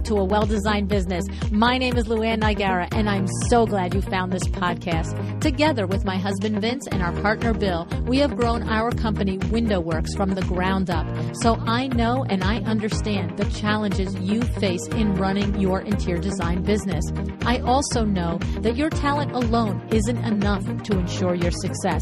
to A Well-Designed Business. My name is Luann Nigara, and I'm so glad you found this podcast. Together with my husband Vince and our partner Bill, we have grown our company WindowWorks from the ground up. So I know and I understand the challenges you face in running your interior design business. I also know that your talent alone isn't enough to ensure your success.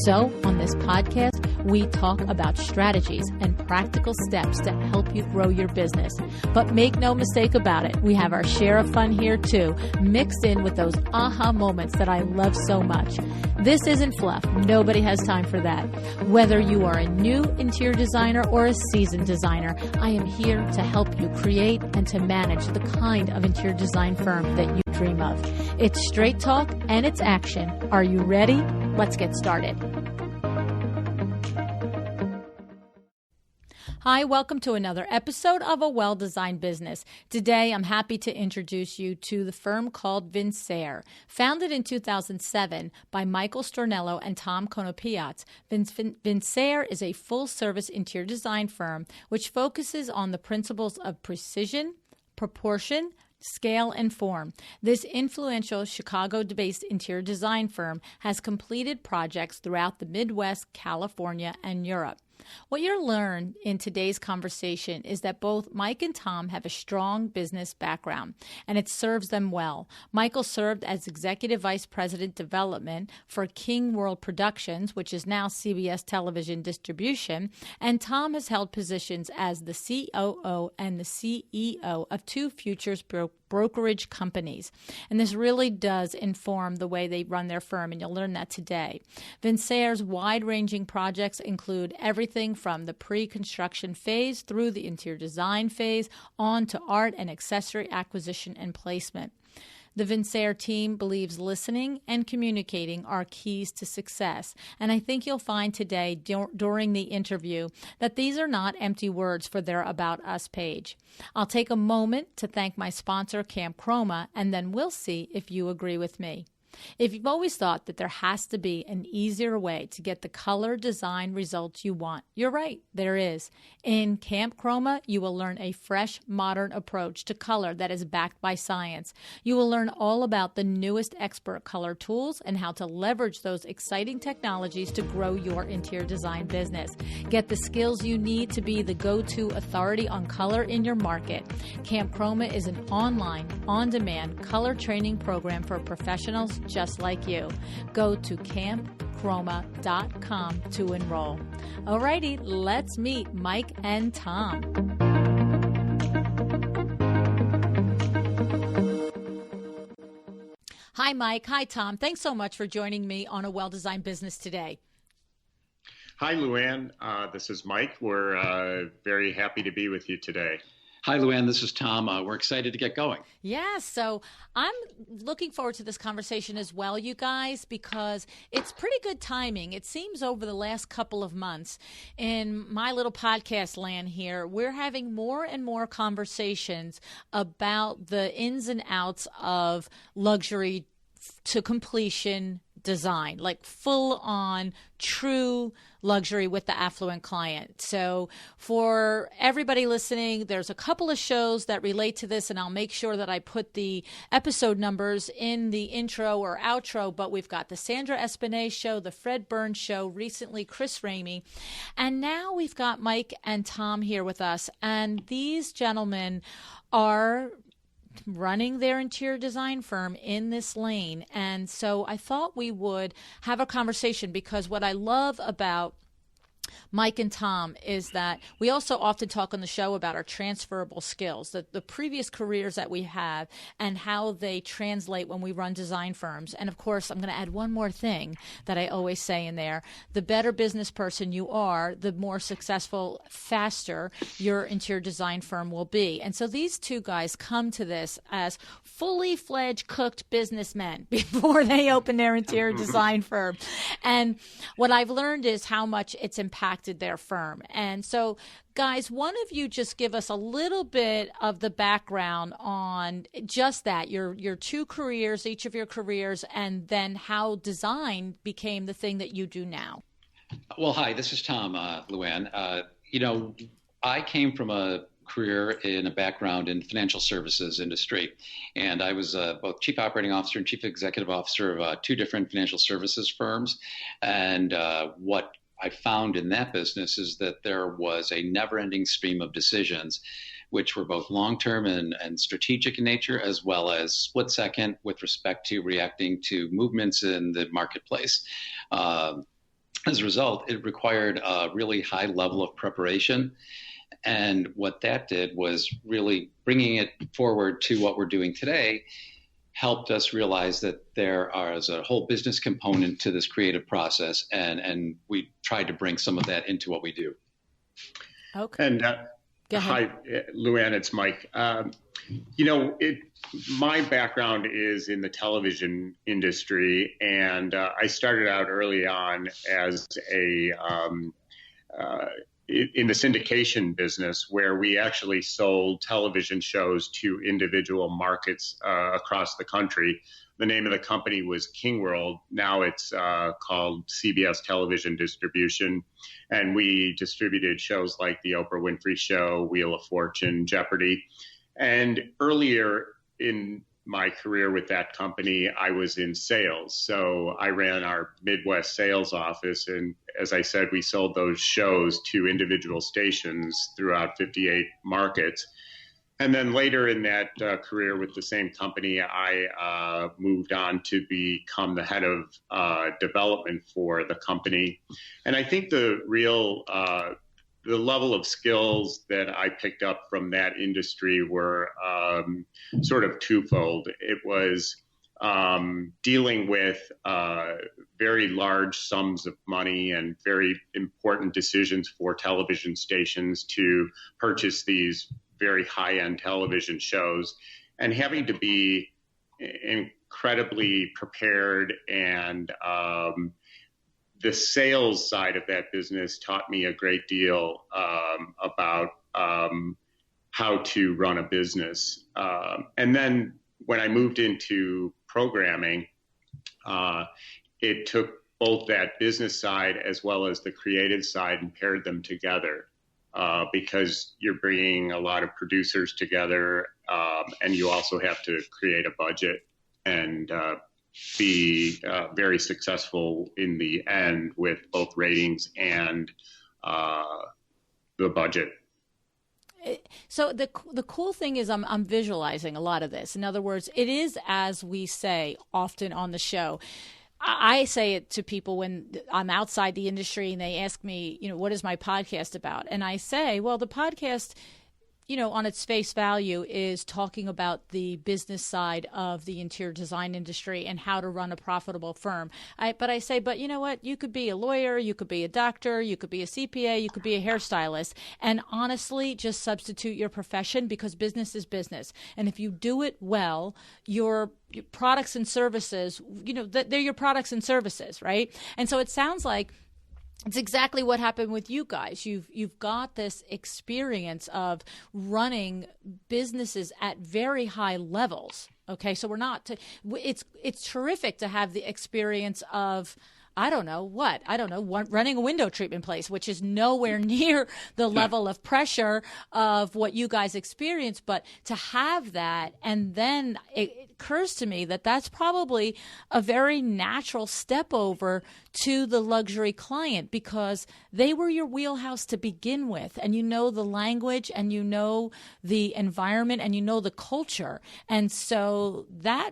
So on this podcast, we talk about strategies and practical steps to help you grow your business. But make no mistake about it, we have our share of fun here too, mixed in with those aha moments that I love so much. This isn't fluff. Nobody has time for that. Whether you are a new interior designer or a seasoned designer, I am here to help you create and to manage the kind of interior design firm that you dream of. It's straight talk and it's action. Are you ready? Let's get started. Hi, welcome to another episode of A Well-Designed Business. Today, I'm happy to introduce you to the firm called Vincere. Founded in 2007 by Micheal Stornello and Tom Konopiots, Vincere is a full-service interior design firm which focuses on the principles of precision, proportion, scale, and form. This influential Chicago-based interior design firm has completed projects throughout the Midwest, California, and Europe. What you'll learn in today's conversation is that both Mike and Tom have a strong business background, and it serves them well. Micheal served as Executive Vice President Development for King World Productions, which is now CBS Television Distribution, and Tom has held positions as the COO and the CEO of two futures brokerage companies. And this really does inform the way they run their firm, and you'll learn that today. Vincere's wide-ranging projects include everything from the pre-construction phase through the interior design phase on to art and accessory acquisition and placement. The Vincere team believes listening and communicating are keys to success. And I think you'll find today during the interview that these are not empty words for their About Us page. I'll take a moment to thank my sponsor, Camp Chroma, and then we'll see if you agree with me. If you've always thought that there has to be an easier way to get the color design results you want, you're right, there is. In Camp Chroma, you will learn a fresh, modern approach to color that is backed by science. You will learn all about the newest expert color tools and how to leverage those exciting technologies to grow your interior design business. Get the skills you need to be the go-to authority on color in your market. Camp Chroma is an online, on-demand color training program for professionals just like you. Go to campchroma.com to enroll. Alrighty, let's meet Mike and Tom. Hi, Mike. Hi, Tom. Thanks so much for joining me on A Well-Designed Business today. Hi, Luann. This is Mike. We're very happy to be with you today. Hi, Luann. This is Tom. We're excited to get going. Yeah, so I'm looking forward to this conversation as well, you guys, because it's pretty good timing. It seems over the last couple of months in my little podcast land here, we're having more and more conversations about the ins and outs of luxury to completion design, like full on true luxury with the affluent client. So for everybody listening, there's a couple of shows that relate to this, and I'll make sure that I put the episode numbers in the intro or outro, but we've got the Sandra Espinay show, the Fred Burns show, recently Chris Ramey, and now we've got Mike and Tom here with us, and these gentlemen are running their interior design firm in this lane. And so I thought we would have a conversation, because what I love about Mike and Tom is that we also often talk on the show about our transferable skills, the previous careers that we have and how they translate when we run design firms. And of course, I'm going to add one more thing that I always say in there. The better business person you are, the more successful, faster your interior design firm will be. And so these two guys come to this as fully fledged cooked businessmen before they open their interior design firm. And what I've learned is how much it's impacted their firm. And so, guys, one of you just give us a little bit of the background on just that, your two careers, each of your careers, and then how design became the thing that you do now. Well, hi, this is Tom, Luann. I came from a career in a background in financial services industry. And I was both chief operating officer and chief executive officer of two different financial services firms. And what I found in that business is that there was a never-ending stream of decisions, which were both long-term and strategic in nature, as well as split-second with respect to reacting to movements in the marketplace. As a result, it required a really high level of preparation. And what that did was really bringing it forward to what we're doing today, helped us realize that there is a whole business component to this creative process. And we tried to bring some of that into what we do. Okay. And hi, Luann, it's Mike. My background is in the television industry, and I started out early on as in the syndication business, where we actually sold television shows to individual markets across the country. The name of the company was King World. Now it's called CBS Television Distribution. And we distributed shows like The Oprah Winfrey Show, Wheel of Fortune, Jeopardy. And earlier in my career with that company, I was in sales. So I ran our Midwest sales office. And as I said, we sold those shows to individual stations throughout 58 markets. And then later in that career with the same company, I moved on to become the head of development for the company. And I think the level of skills that I picked up from that industry were sort of twofold. It was dealing with very large sums of money and very important decisions for television stations to purchase these very high-end television shows, and having to be incredibly prepared. And the sales side of that business taught me a great deal about how to run a business. And then when I moved into programming, it took both that business side as well as the creative side and paired them together. Because you're bringing a lot of producers together, and you also have to create a budget and be very successful in the end with both ratings and the budget. So the cool thing is I'm visualizing a lot of this. In other words, it is, as we say often on the show, I say it to people when I'm outside the industry and they ask me, what is my podcast about? And I say, well, the podcast, on its face value is talking about the business side of the interior design industry and how to run a profitable firm. But I say, but you know what? You could be a lawyer, you could be a doctor, you could be a CPA, you could be a hairstylist. And honestly, just substitute your profession, because business is business. And if you do it well, your products and services, they're your products and services, right? And so it sounds like it's exactly what happened with you guys. You've got this experience of running businesses at very high levels. Okay, so it's terrific to have the experience of running a window treatment place, which is nowhere near the level of pressure of what you guys experience. But to have that, and then it occurs to me that that's probably a very natural step over to the luxury client, because they were your wheelhouse to begin with, and you know the language, and you know the environment, and you know the culture. And so that...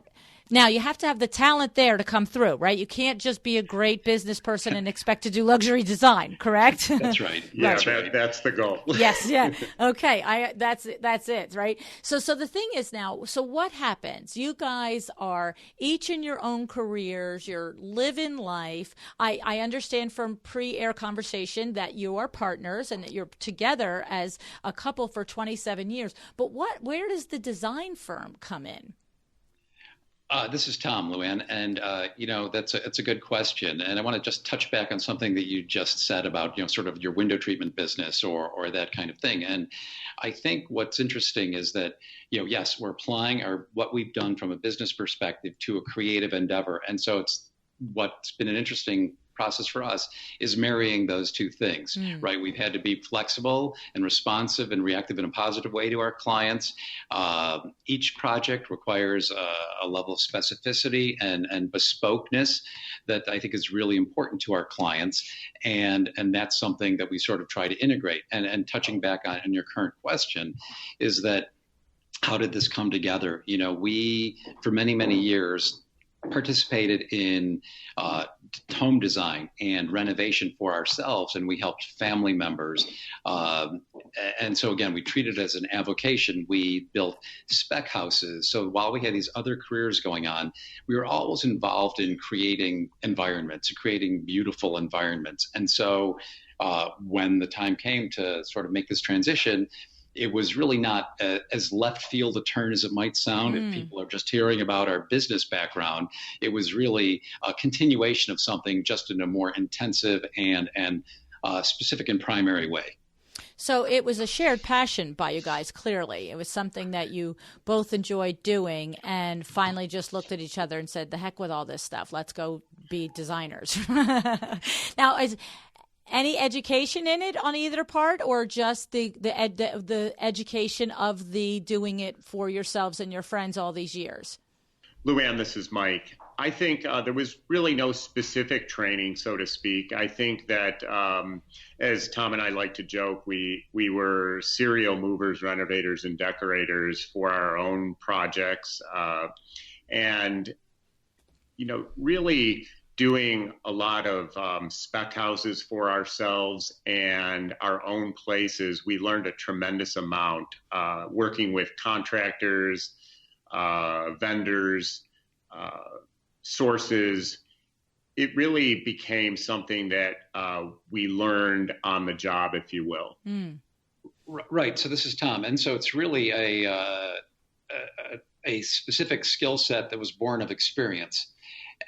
Now, you have to have the talent there to come through, right? You can't just be a great business person and expect to do luxury design, correct? That's right. Yeah, right. That's the goal. Yes, yeah. Okay, that's it, right? So the thing is now, so what happens? You guys are each in your own careers, you're living life. I understand from pre-air conversation that you are partners and that you're together as a couple for 27 years. But where does the design firm come in? This is Tom, Luann, and that's a good question, and I want to just touch back on something that you just said about sort of your window treatment business or that kind of thing. And I think what's interesting is that yes, we're applying what we've done from a business perspective to a creative endeavor, and so it's what's been an interesting process for us is marrying those two things, right? We've had to be flexible and responsive and reactive in a positive way to our clients. Each project requires a level of specificity and bespokeness that I think is really important to our clients. And that's something that we sort of try to integrate. And touching back on your current question is that, how did this come together? You know, we, for many, many years, participated in home design and renovation for ourselves, and we helped family members. And so, again, we treated it as an avocation. We built spec houses. So while we had these other careers going on, we were always involved in creating environments, creating beautiful environments. And so when the time came to sort of make this transition, it was really not as left field a turn as it might sound if people are just hearing about our business background. It was really a continuation of something, just in a more intensive and specific and primary way. So it was a shared passion by you guys, clearly. It was something that you both enjoyed doing and finally just looked at each other and said, the heck with all this stuff. Let's go be designers. Now, any education in it on either part, or just the education of the doing it for yourselves and your friends all these years? Luann, this is Mike. I think there was really no specific training, so to speak. I think that, as Tom and I like to joke, we were serial movers, renovators, and decorators for our own projects. And, you know, really doing a lot of spec houses for ourselves and our own places, we learned a tremendous amount working with contractors, vendors, sources. It really became something that we learned on the job, if you will. Right. So this is Tom. And so it's really a specific skill set that was born of experience.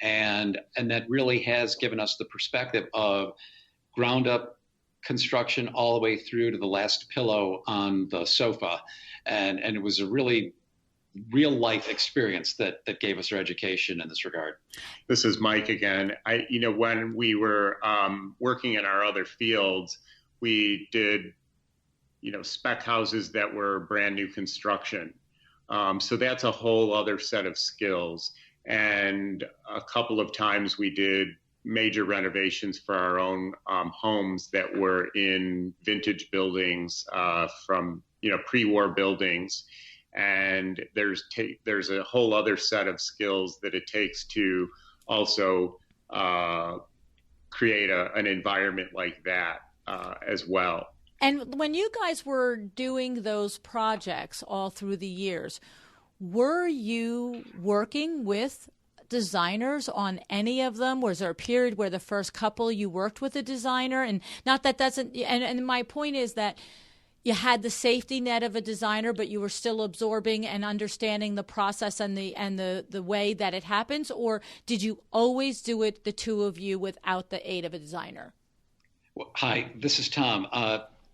And that really has given us the perspective of ground up construction all the way through to the last pillow on the sofa. And it was a really real life experience that gave us our education in this regard. This is Mike again. When we were working in our other fields, we did, spec houses that were brand new construction. So that's a whole other set of skills. And a couple of times we did major renovations for our own homes that were in vintage buildings from, pre-war buildings. And there's a whole other set of skills that it takes to also create an environment like that as well. And when you guys were doing those projects all through the years, were you working with designers on any of them? Was there a period where the first couple you worked with a designer? And not that doesn't, and my point is that you had the safety net of a designer, but you were still absorbing and understanding the process and the way that it happens? Or did you always do it, the two of you, without the aid of a designer? Well, hi, this is Tom.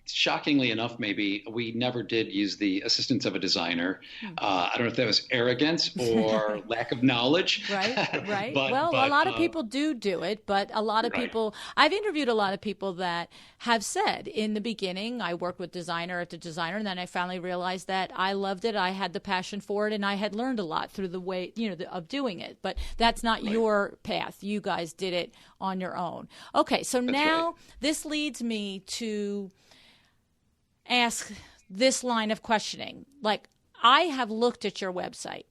Shockingly enough, maybe we never did use the assistance of a designer. I don't know if that was arrogance or lack of knowledge. Right. Well, a lot of people do it, but a lot of people, I've interviewed a lot of people that have said in the beginning, I worked with designer after designer, and then I finally realized that I loved it. I had the passion for it, and I had learned a lot through the way, of doing it. But that's not your path. You guys did it on your own. Okay, so now this leads me to ask this line of questioning. Like, I have looked at your website.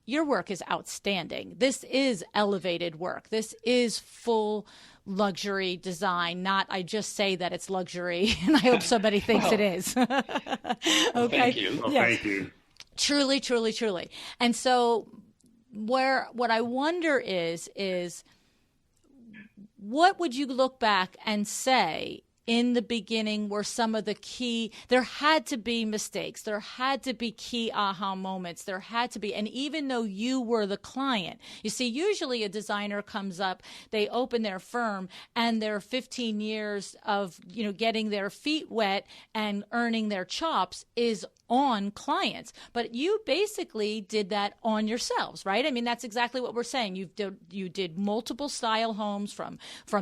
Your work is outstanding. This is elevated work. This is full luxury design. Not, I just say that it's luxury, and I hope somebody thinks it is. Okay. Thank you. Well, thank you. Truly, truly, truly. And so what I wonder is what would you look back and say in the beginning were some of the key? There had to be mistakes. There had to be key aha moments. There had to be. And even though you were the client, you see, usually a designer comes up, they open their firm, and their 15 years of, getting their feet wet and earning their chops is on clients. But you basically did that on yourselves, right? I mean, that's exactly what we're saying. You did multiple style homes from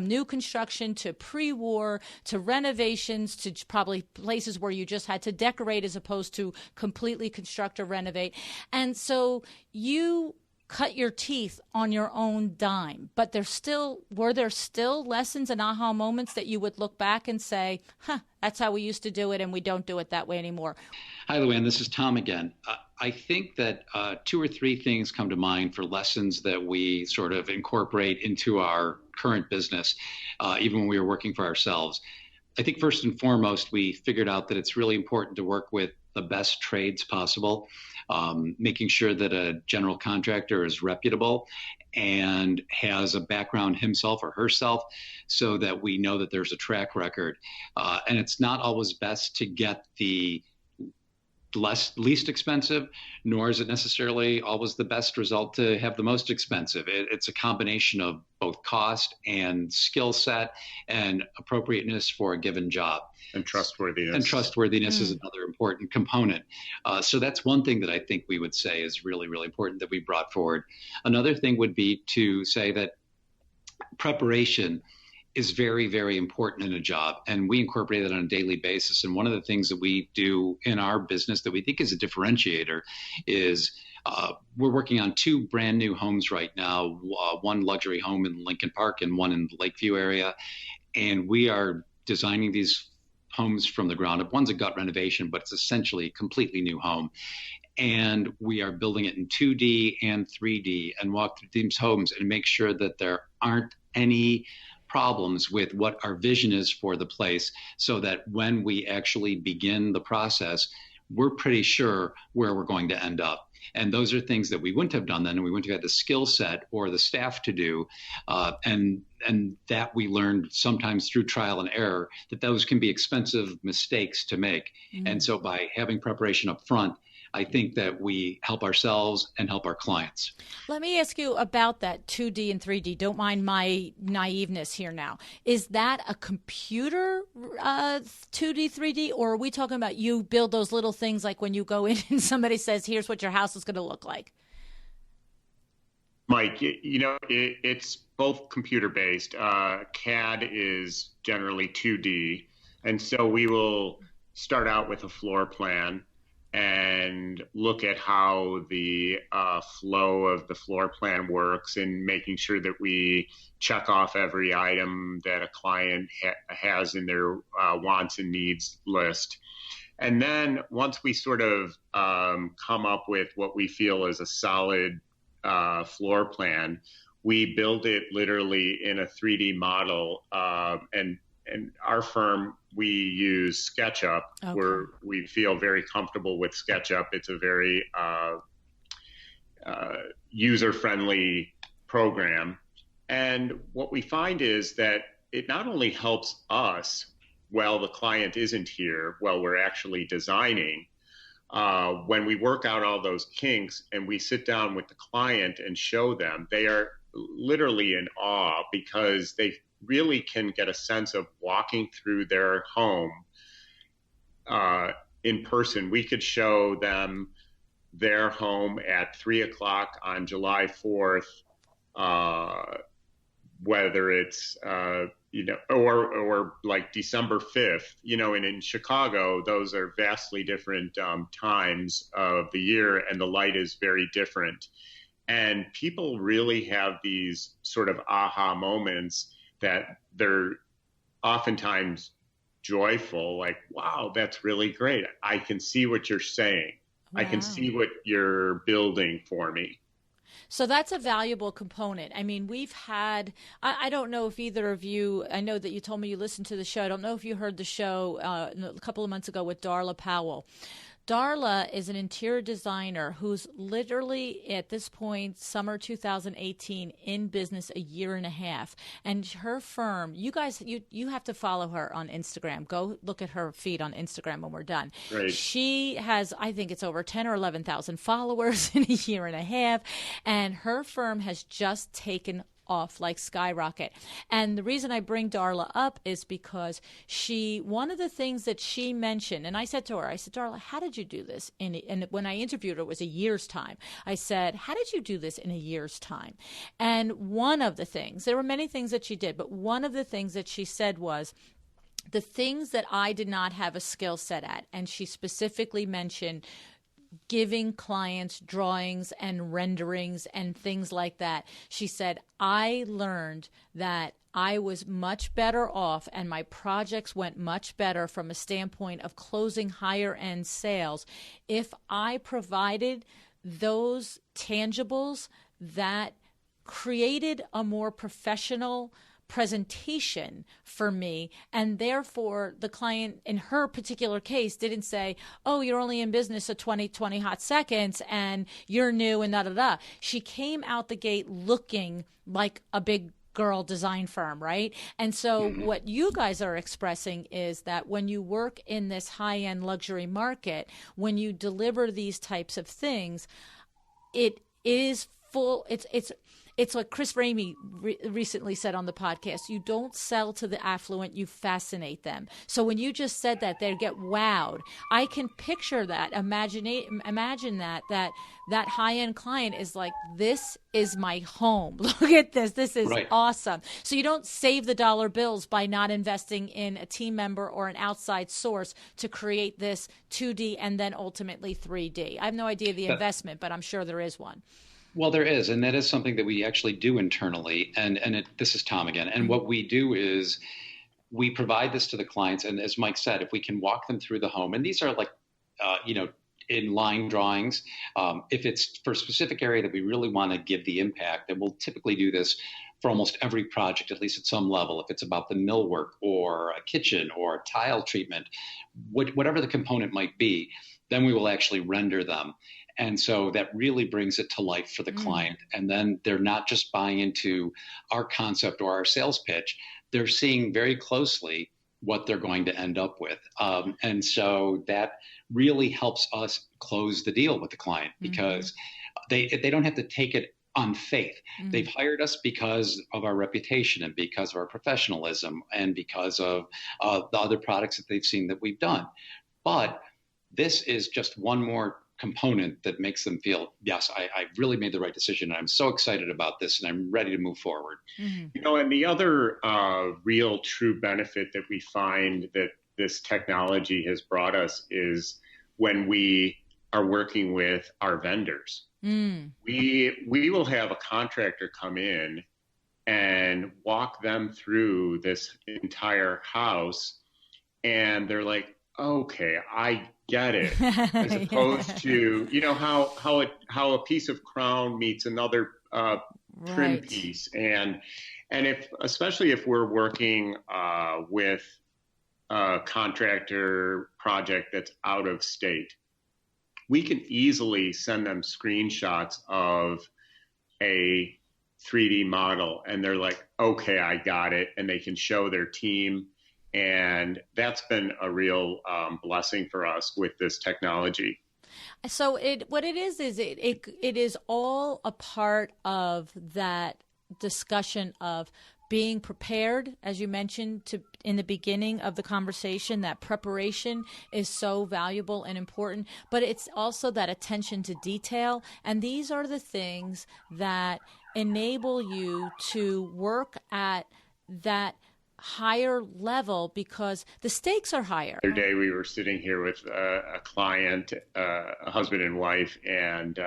new construction to pre-war to renovations to probably places where you just had to decorate as opposed to completely construct or renovate. And so you cut your teeth on your own dime, but were there still lessons and aha moments that you would look back and say, that's how we used to do it and we don't do it that way anymore? Hi, Luann. This is Tom again. I think that 2 or 3 things come to mind for lessons that we sort of incorporate into our current business, even when we were working for ourselves. I think first and foremost, we figured out that it's really important to work with the best trades possible, making sure that a general contractor is reputable and has a background himself or herself so that we know that there's a track record. And it's not always best to get the least expensive, nor is it necessarily always the best result to have the most expensive. It's a combination of both cost and skill set and appropriateness for a given job. And trustworthiness. And trustworthiness is another important component. So that's one thing that I think we would say is really, really important that we brought forward. Another thing would be to say that preparation is very, very important in a job, and we incorporate it on a daily basis. And one of the things that we do in our business that we think is a differentiator is we're working on 2 brand new homes right now, one luxury home in Lincoln Park and one in the Lakeview area. And we are designing these homes from the ground up. One's a gut renovation, but it's essentially a completely new home. And we are building it in 2D and 3D and walk through these homes and make sure that there aren't any problems with what our vision is for the place, so that when we actually begin the process, we're pretty sure where we're going to end up. And those are things that we wouldn't have done then, and we wouldn't have had the skill set or the staff to do. And that we learned sometimes through trial and error, that those can be expensive mistakes to make. Mm-hmm. And so by having preparation up front, I think that we help ourselves and help our clients. Let me ask you about that 2D and 3D. Don't mind my naiveness here now. Is that a computer 2D, 3D, or are we talking about you build those little things like when you go in and somebody says, here's what your house is going to look like? Mike, it's both computer-based. CAD is generally 2D, and so we will start out with a floor plan and look at how the flow of the floor plan works, and making sure that we check off every item that a client has in their wants and needs list. And then once we sort of come up with what we feel is a solid floor plan, we build it literally in a 3D model. And our firm, we use SketchUp, where we feel very comfortable with SketchUp. It's a very user-friendly program. And what we find is that it not only helps us while the client isn't here, while we're actually designing, when we work out all those kinks and we sit down with the client and show them, they are literally in awe, because they really can get a sense of walking through their home in person. We could show them their home at 3:00 on July 4th, whether it's or like December 5th, and in Chicago, those are vastly different times of the year, and the light is very different. And people really have these sort of aha moments that they're oftentimes joyful, like, wow, that's really great. I can see what you're saying. Wow. I can see what you're building for me. So that's a valuable component. I mean, we've had, I don't know if either of you, I know that you told me you listened to the show. I don't know if you heard the show a couple of months ago with Darla Powell. Darla is an interior designer who's literally at this point, summer 2018, in business a year and a half. And her firm, you guys, you have to follow her on Instagram. Go look at her feed on Instagram when we're done. Great. She has, I think it's over 10 or 11,000 followers in a year and a half. And her firm has just taken off like skyrocket. And the reason I bring Darla up is because one of the things that she mentioned, and I said to her, I said, Darla, how did you do this? And when I interviewed her, it was a year's time. I said, how did you do this in a year's time? And one of the things, there were many things that she did, but one of the things that she said was, the things that I did not have a skill set at, and she specifically mentioned giving clients drawings and renderings and things like that. She said, I learned that I was much better off and my projects went much better from a standpoint of closing higher end sales if I provided those tangibles that created a more professional presentation for me, and therefore the client in her particular case didn't say, oh, you're only in business at 20 hot seconds and you're new and da-da-da. She came out the gate looking like a big girl design firm, right? And so what you guys are expressing is that when you work in this high-end luxury market, when you deliver these types of things, it is full, it's what Chris Ramey recently said on the podcast. You don't sell to the affluent, you fascinate them. So when you just said that, they get wowed. I can picture that. Imagine that high-end client is like, this is my home. Look at this. This is right. Awesome. So you don't save the dollar bills by not investing in a team member or an outside source to create this 2D and then ultimately 3D. I have no idea the investment, but I'm sure there is one. Well, there is, and that is something that we actually do internally. This is Tom again. And what we do is we provide this to the clients. And as Mike said, if we can walk them through the home, and these are like, in line drawings, if it's for a specific area that we really want to give the impact, and we'll typically do this for almost every project, at least at some level. If it's about the millwork or a kitchen or a tile treatment, whatever the component might be, then we will actually render them. And so that really brings it to life for the client. And then they're not just buying into our concept or our sales pitch. They're seeing very closely what they're going to end up with. And so that really helps us close the deal with the client because they don't have to take it on faith. They've hired us because of our reputation and because of our professionalism and because of the other products that they've seen that we've done. But this is just one more component that makes them feel, yes, I really made the right decision. And I'm so excited about this and I'm ready to move forward. And the other real true benefit that we find that this technology has brought us is when we are working with our vendors. We will have a contractor come in and walk them through this entire house and they're like, okay, I get it. As opposed to, how a piece of crown meets another trim piece. And especially if we're working with a contractor project that's out of state, we can easily send them screenshots of a 3D model and they're like, okay, I got it. And they can show their team. And that's been a real blessing for us with this technology. So what it is all a part of that discussion of being prepared, as you mentioned in the beginning of the conversation, that preparation is so valuable and important, but it's also that attention to detail. And these are the things that enable you to work at that higher level because the stakes are higher. The other day we were sitting here with a client, a husband and wife, and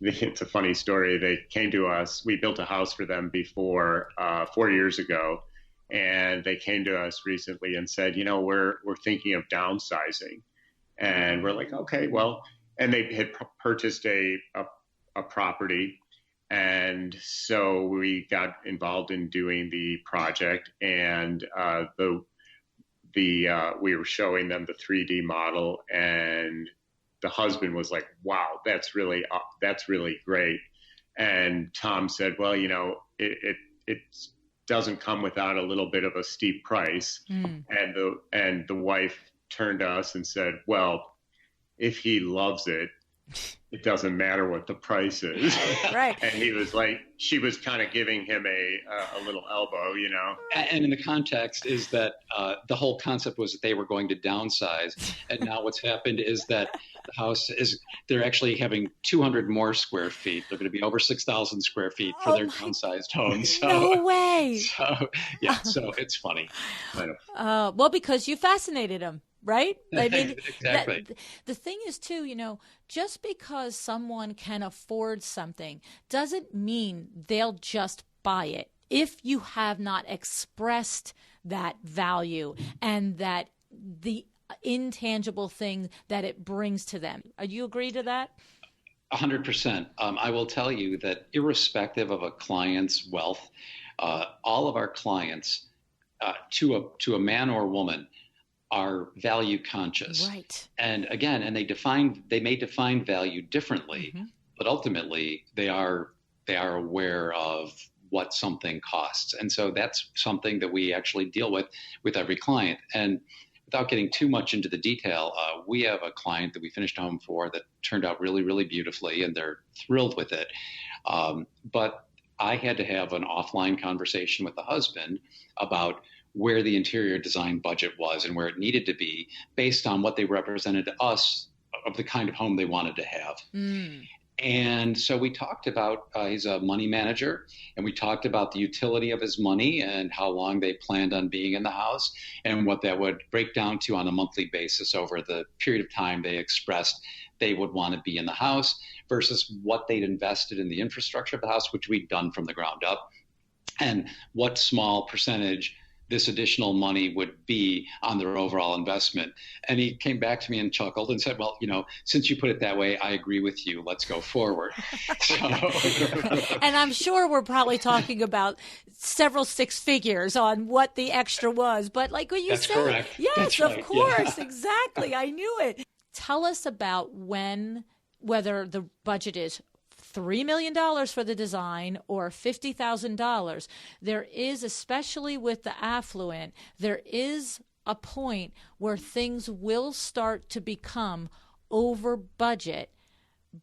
it's a funny story. They came to us. We built a house for them before 4 years ago, and they came to us recently and said, we're thinking of downsizing, and we're like, okay, well, and they had purchased a property. And so we got involved in doing the project, and we were showing them the 3D model, and the husband was like, "Wow, that's really great." And Tom said, "Well, it doesn't come without a little bit of a steep price." And the wife turned to us and said, "Well, if he loves it, it doesn't matter what the price is." Right. And he was like, she was kind of giving him a little elbow, And in the context is that the whole concept was that they were going to downsize. And now what's happened is that the house they're actually having 200 more square feet. They're going to be over 6,000 square feet for their downsized home. So, no way. So it's funny. Well, because you fascinated him. Right? I mean, exactly. The thing is, too, just because someone can afford something doesn't mean they'll just buy it if you have not expressed that value and that the intangible thing that it brings to them. Do you agree to that? 100%. I will tell you that irrespective of a client's wealth, all of our clients, to a man or woman, are value conscious. Right. And again, they may define value differently, but ultimately they are aware of what something costs. And so that's something that we actually deal with every client. And without getting too much into the detail, we have a client that we finished a home for that turned out really, really beautifully, and they're thrilled with it. But I had to have an offline conversation with the husband about where the interior design budget was and where it needed to be based on what they represented to us of the kind of home they wanted to have. And so we talked about, he's a money manager, and we talked about the utility of his money and how long they planned on being in the house and what that would break down to on a monthly basis over the period of time they expressed they would want to be in the house versus what they'd invested in the infrastructure of the house, which we'd done from the ground up, and what small percentage this additional money would be on their overall investment. And he came back to me and chuckled and said, "Well, since you put it that way, I agree with you. Let's go forward." And I'm sure we're probably talking about several six figures on what the extra was. But like what you That's said, correct. Yes, That's of right. course, Yeah. Exactly. I knew it. Tell us about whether the budget is $3 million for the design or $50,000. There is, especially with the affluent, there is a point where things will start to become over budget,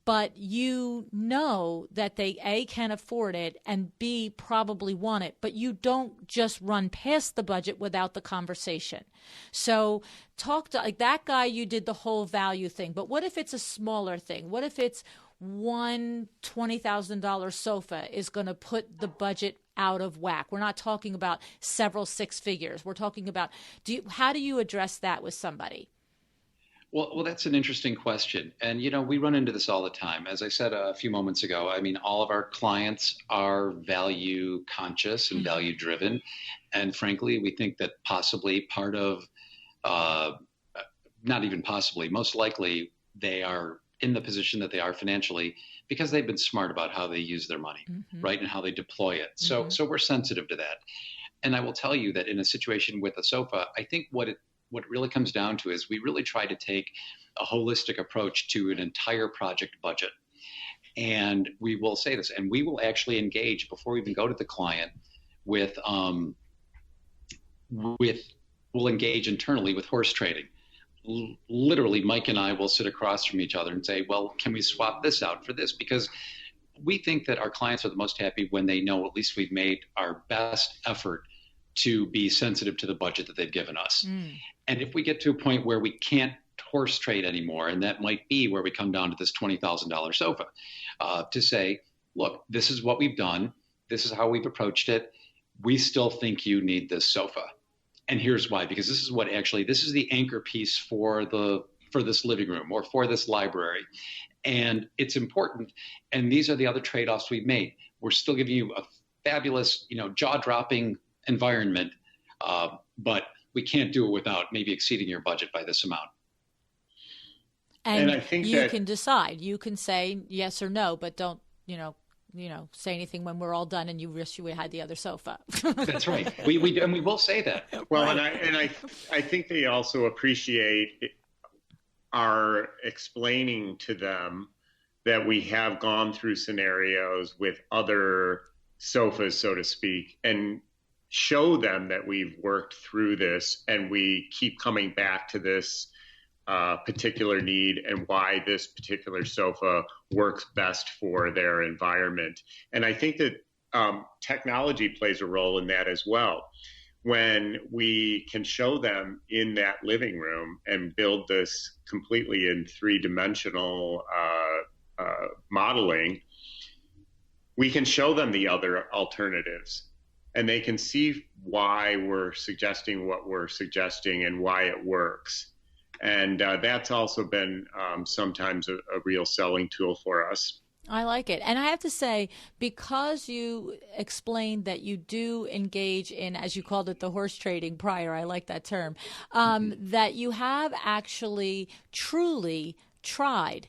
but that they A, can afford it, and B, probably want it, but you don't just run past the budget without the conversation. So talk to, like that guy, you did the whole value thing, but what if it's a smaller thing? What if it's one $20,000 sofa is going to put the budget out of whack? We're not talking about several six figures. We're talking about, how do you address that with somebody? Well, that's an interesting question. And, we run into this all the time. As I said a few moments ago, I mean, all of our clients are value conscious and value driven. And frankly, we think that possibly part of, not even possibly, most likely they are in the position that they are financially because they've been smart about how they use their money, right? And how they deploy it. So we're sensitive to that. And I will tell you that in a situation with a sofa, I think what it really comes down to is we really try to take a holistic approach to an entire project budget. And we will say this, and we will actually engage before we even go to the client we'll engage internally with horse trading. Literally, Mike and I will sit across from each other and say, well, can we swap this out for this? Because we think that our clients are the most happy when they know at least we've made our best effort to be sensitive to the budget that they've given us. And if we get to a point where we can't horse trade anymore, and that might be where we come down to this $20,000 sofa, to say, look, this is what we've done. This is how we've approached it. We still think you need this sofa. And here's why, because this is the anchor piece for this living room or for this library. And it's important. And these are the other trade-offs we've made. We're still giving you a fabulous, jaw-dropping environment, but we can't do it without maybe exceeding your budget by this amount. And I think you can decide. You can say yes or no, but don't, say anything when we're all done and you wish you had the other sofa. That's right. We will say that. Well, right. I think they also appreciate our explaining to them that we have gone through scenarios with other sofas, so to speak, and show them that we've worked through this and we keep coming back to this particular need and why this particular sofa works best for their environment. And I think that technology plays a role in that as well. When we can show them in that living room and build this completely in three-dimensional modeling, we can show them the other alternatives. And they can see why we're suggesting what we're suggesting and why it works. And that's also been sometimes a real selling tool for us. I like it. And I have to say, because you explained that you do engage in, as you called it, the horse trading prior, I like that term, that you have actually truly tried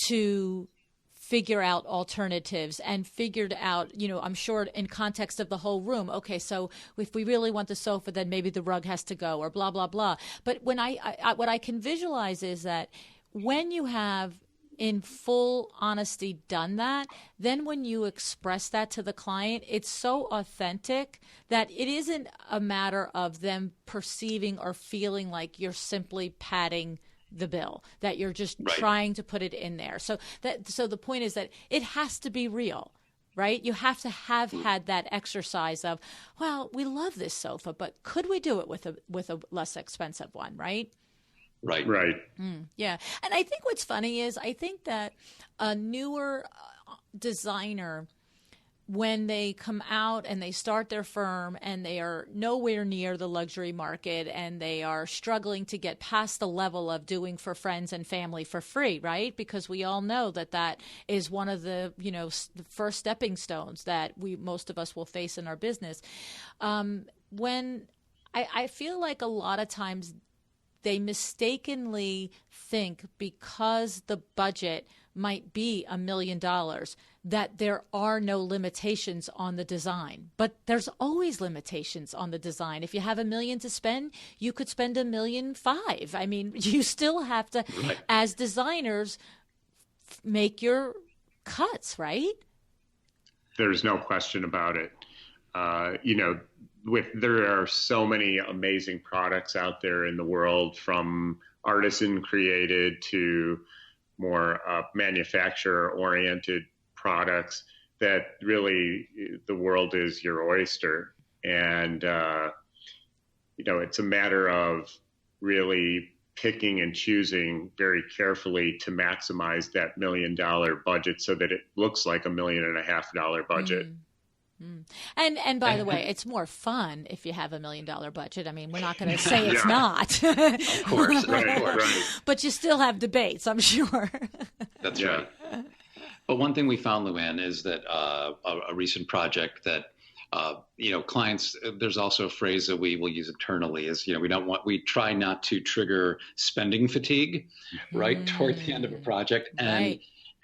to figure out alternatives and figured out, I'm sure in context of the whole room, okay, so if we really want the sofa, then maybe the rug has to go or blah, blah, blah. But when what I can visualize is that when you have in full honesty done that, then when you express that to the client, it's so authentic that it isn't a matter of them perceiving or feeling like you're simply padding the bill, that you're just trying to put it in there. So the point is that it has to be real, right? You have to have had that exercise of, well, we love this sofa, but could we do it with a less expensive one, right? Right. Yeah. And I think what's funny is I think that a newer designer, when they come out and they start their firm and they are nowhere near the luxury market and they are struggling to get past the level of doing for friends and family for free, right? Because we all know that is one of the, the first stepping stones that most of us will face in our business. When I feel like a lot of times they mistakenly think because the budget might be $1 million that there are no limitations on the design. But there's always limitations on the design. If you have $1 million to spend, you could spend $1.5 million. I mean, you still have to, as designers, make your cuts, right? There's no question about it. There are so many amazing products out there in the world, from artisan created to more manufacturer-oriented products, that really the world is your oyster. And, it's a matter of really picking and choosing very carefully to maximize that $1 million budget so that it looks like $1.5 million budget. And by the way, it's more fun if you have $1 million budget. I mean, we're not going to say it's not. Of course, right. But you still have debates, I'm sure. That's right. But one thing we found, Luann, is that a recent project that clients, there's also a phrase that we will use internally is, we try not to trigger spending fatigue, right, toward the end of a project.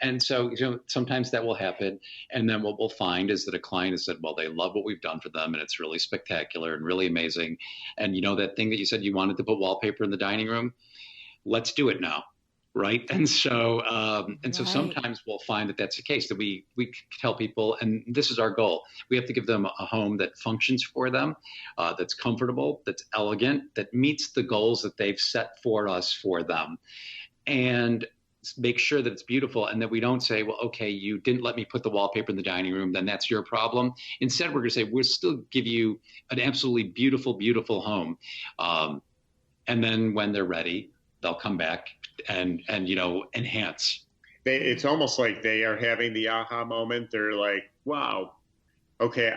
And so, sometimes that will happen. And then what we'll find is that a client has said, well, they love what we've done for them and it's really spectacular and really amazing. And that thing that you said you wanted to put wallpaper in the dining room, let's do it now. Right. And so so sometimes we'll find that that's the case, that we tell people, and this is our goal, we have to give them a home that functions for them, that's comfortable, that's elegant, that meets the goals that they've set for us for them. And make sure that it's beautiful, and that we don't say, well, okay, you didn't let me put the wallpaper in the dining room, then that's your problem. Instead, we're going to say, we'll still give you an absolutely beautiful, beautiful home. And then when they're ready, they'll come back and enhance. It's almost like they are having the aha moment. They're like, wow, okay,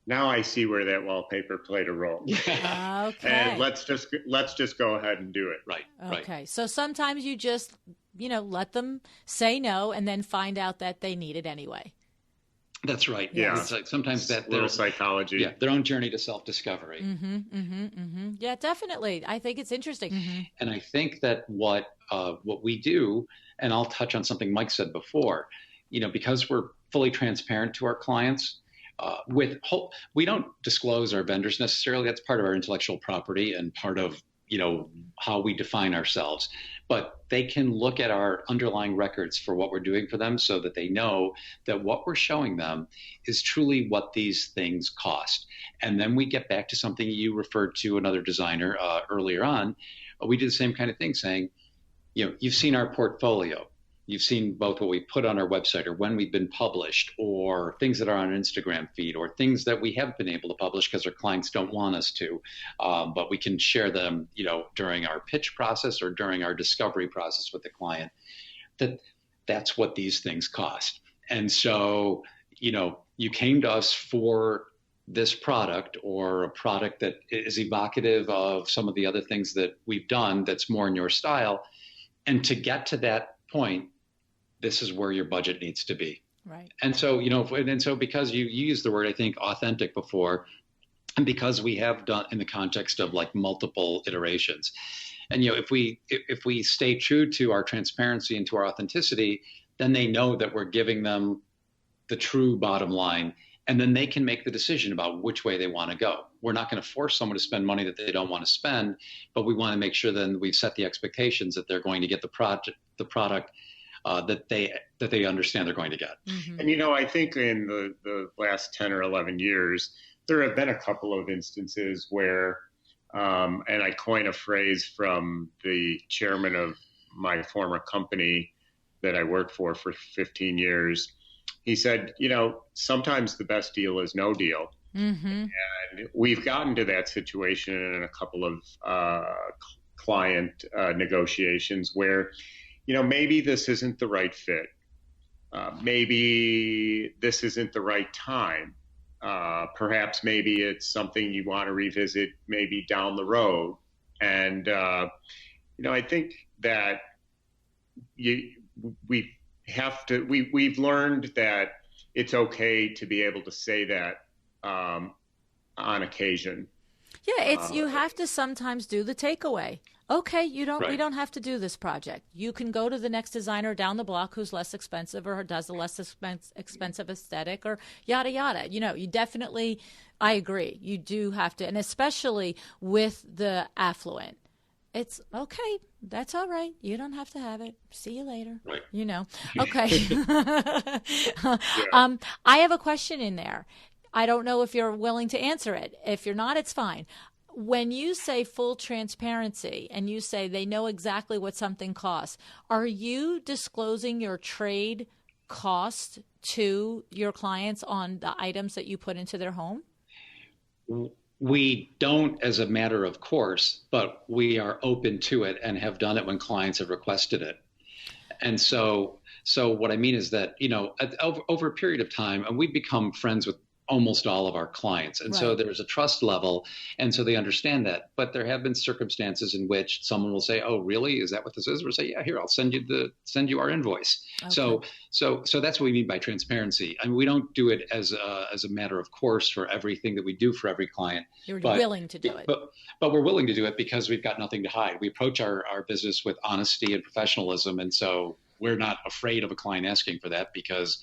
now I see where that wallpaper played a role. Okay. And let's just go ahead and do it. Right. Okay. So sometimes you just let them say no and then find out that they need it anyway. That's right. Yeah. It's like sometimes that little psychology. Yeah. Their own journey to self-discovery. Yeah, definitely. I think it's interesting. And I think that what we do, and I'll touch on something Mike said before, because we're fully transparent to our clients, we don't disclose our vendors necessarily. That's part of our intellectual property and part of how we define ourselves. But they can look at our underlying records for what we're doing for them, so that they know that what we're showing them is truly what these things cost. And then we get back to something you referred to, another designer earlier on. We do the same kind of thing, saying, you've seen our portfolio. You've seen both what we put on our website or when we've been published, or things that are on an Instagram feed, or things that we have been able to publish because our clients don't want us to, but we can share them, during our pitch process or during our discovery process with the client. That's what these things cost. And so, you came to us for this product, or a product that is evocative of some of the other things that we've done that's more in your style. And to get to that point, this is where your budget needs to be. Right. And so, because you used the word, I think, authentic before, and because we have done in the context of like multiple iterations, and, if we stay true to our transparency and to our authenticity, then they know that we're giving them the true bottom line, and then they can make the decision about which way they want to go. We're not going to force someone to spend money that they don't want to spend, but we want to make sure then we've set the expectations that they're going to get the product that they understand they're going to get. Mm-hmm. And, I think in the last 10 or 11 years, there have been a couple of instances where, and I coin a phrase from the chairman of my former company that I worked for 15 years. He said, sometimes the best deal is no deal. Mm-hmm. And we've gotten to that situation in a couple of client negotiations where, maybe this isn't the right fit. Maybe this isn't the right time. Perhaps maybe it's something you want to revisit maybe down the road. And, I think that we've learned that it's okay to be able to say that on occasion. Yeah, you have to sometimes do the takeaway. Okay, we don't have to do this project. You can go to the next designer down the block who's less expensive or does a less expensive aesthetic or yada, yada. You definitely, I agree. You do have to, and especially with the affluent. It's okay. That's all right. You don't have to have it. See you later. Right. Okay. I have a question in there. I don't know if you're willing to answer it. If you're not, it's fine. When you say full transparency and you say they know exactly what something costs, are you disclosing your trade cost to your clients on the items that you put into their home? We don't as a matter of course, but we are open to it and have done it when clients have requested it. And so what I mean is that, over a period of time, and we've become friends with almost all of our clients. And so there's a trust level. And so they understand that. But there have been circumstances in which someone will say, oh, really? Is that what this is? We'll say, yeah, here, I'll send you our invoice. Okay. So that's what we mean by transparency. I mean, we don't do it as a matter of course for everything that we do for every client. You're willing to do it. But we're willing to do it because we've got nothing to hide. We approach our business with honesty and professionalism. And so we're not afraid of a client asking for that because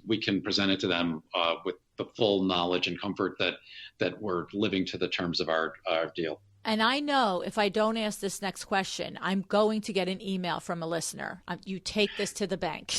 we can present it to them with the full knowledge and comfort that we're living to the terms of our deal. And I know if I don't ask this next question, I'm going to get an email from a listener. You take this to the bank.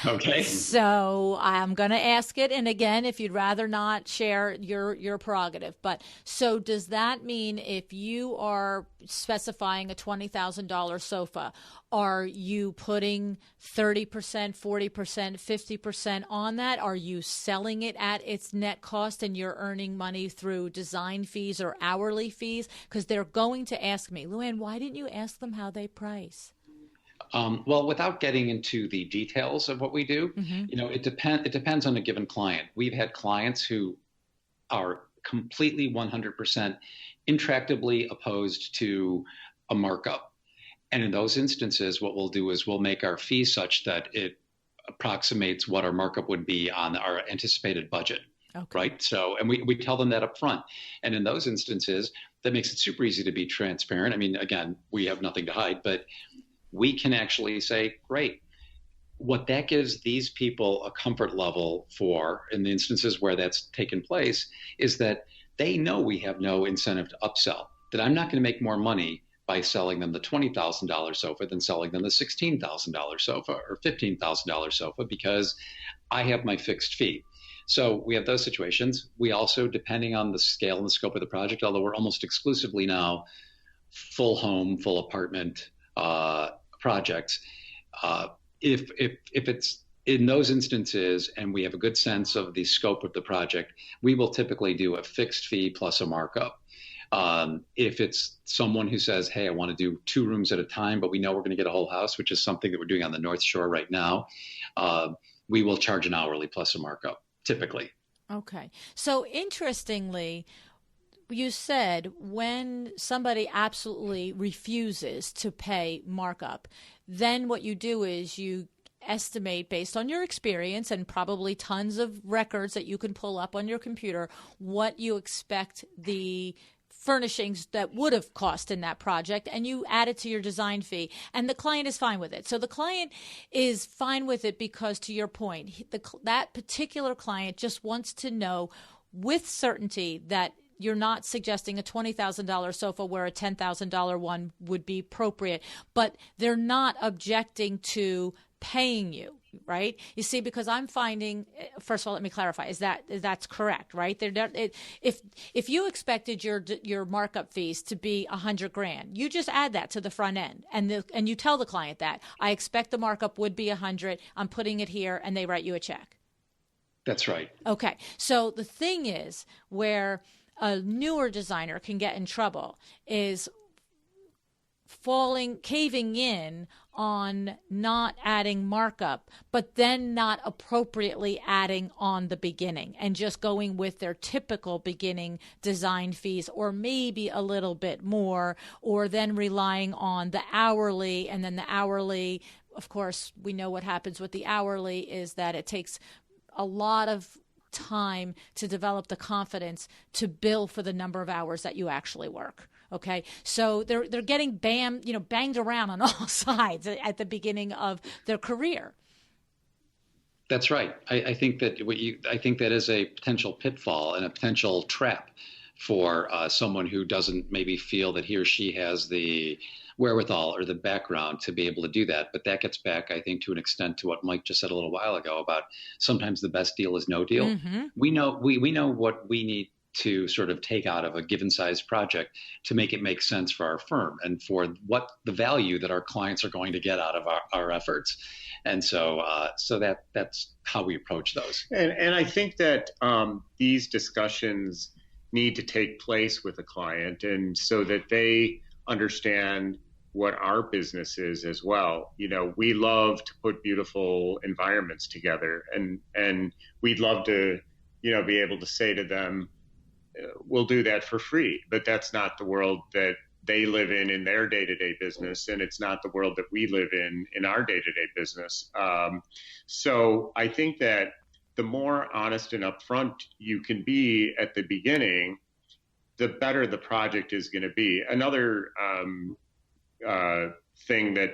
Okay. So I'm going to ask it. And again, if you'd rather not share your prerogative. But so does that mean if you are specifying a $20,000 sofa, are you putting 30%, 40%, 50% on that? Are you selling it at its net cost and you're earning money through design fees or hourly fees? Because they're going to ask me, Luann, why didn't you ask them how they price? Well, without getting into the details of what we do, it depends on a given client. We've had clients who are completely 100% intractably opposed to a markup. And in those instances, what we'll do is we'll make our fee such that it approximates what our markup would be on our anticipated budget. Okay. Right. So, and we tell them that up front. And in those instances, that makes it super easy to be transparent. I mean, again, we have nothing to hide, but we can actually say, great, what that gives these people a comfort level for, in the instances where that's taken place, is that they know we have no incentive to upsell, that I'm not going to make more money by selling them the $20,000 sofa than selling them the $16,000 sofa or $15,000 sofa, because I have my fixed fee. So we have those situations. We also, depending on the scale and the scope of the project, although we're almost exclusively now full home, full apartment projects, if it's in those instances and we have a good sense of the scope of the project, we will typically do a fixed fee plus a markup. If it's someone who says, hey, I want to do 2 rooms at a time, but we know we're going to get a whole house, which is something that we're doing on the North Shore right now, we will charge an hourly plus a markup, typically. Okay. So interestingly, you said when somebody absolutely refuses to pay markup, then what you do is you estimate, based on your experience and probably tons of records that you can pull up on your computer, what you expect the furnishings that would have cost in that project, and you add it to your design fee, and the client is fine with it. So the client is fine with it because, to your point, that particular client just wants to know with certainty that you're not suggesting a $20,000 sofa where a $10,000 one would be appropriate, but they're not objecting to paying you, right? You see, because I'm finding, first of all, let me clarify, that's correct, right? If you expected your markup fees to be $100,000, you just add that to the front end, and you tell the client that I expect the markup would be $100,000. I'm putting it here, and they write you a check. That's right. Okay, so the thing is where a newer designer can get in trouble is caving in on not adding markup, but then not appropriately adding on the beginning and just going with their typical beginning design fees, or maybe a little bit more, or then relying on the hourly. And then the hourly, of course, we know what happens with the hourly is that it takes a lot of time to develop the confidence to bill for the number of hours that you actually work. Okay, so they're getting banged around on all sides at the beginning of their career. That's right. I think that is a potential pitfall and a potential trap for someone who doesn't maybe feel that he or she has the wherewithal or the background to be able to do that. But that gets back, I think, to an extent to what Mike just said a little while ago about sometimes the best deal is no deal. Mm-hmm. We know what we need to sort of take out of a given size project to make it make sense for our firm and for what the value that our clients are going to get out of our efforts. And so that's how we approach those. And I think that these discussions need to take place with a client, and so that they understand what our business is as well. You know, we love to put beautiful environments together, and we'd love to, be able to say to them, we'll do that for free. But that's not the world that they live in their day-to-day business, and it's not the world that we live in our day-to-day business. So I think that the more honest and upfront you can be at the beginning, the better the project is going to be. Another thing that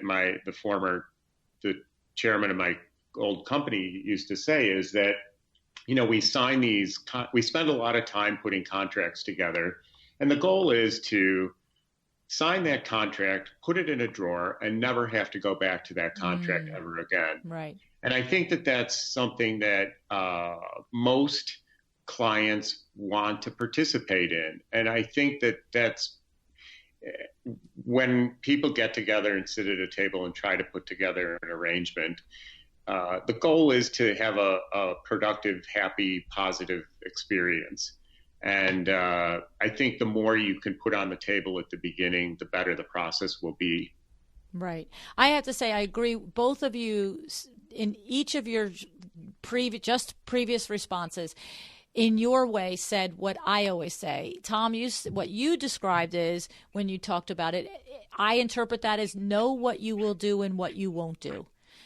the chairman of my old company used to say is that, we spend a lot of time putting contracts together, and the goal is to sign that contract, put it in a drawer, and never have to go back to that contract ever again. Right. And I think that that's something that most clients want to participate in. And I think that that's when people get together and sit at a table and try to put together an arrangement, the goal is to have a productive, happy, positive experience. And I think the more you can put on the table at the beginning, the better the process will be. Right. I have to say, I agree. Both of you, in each of your previous responses, in your way, said what I always say. Tom, what you described is, when you talked about it, I interpret that as know what you will do and what you won't do.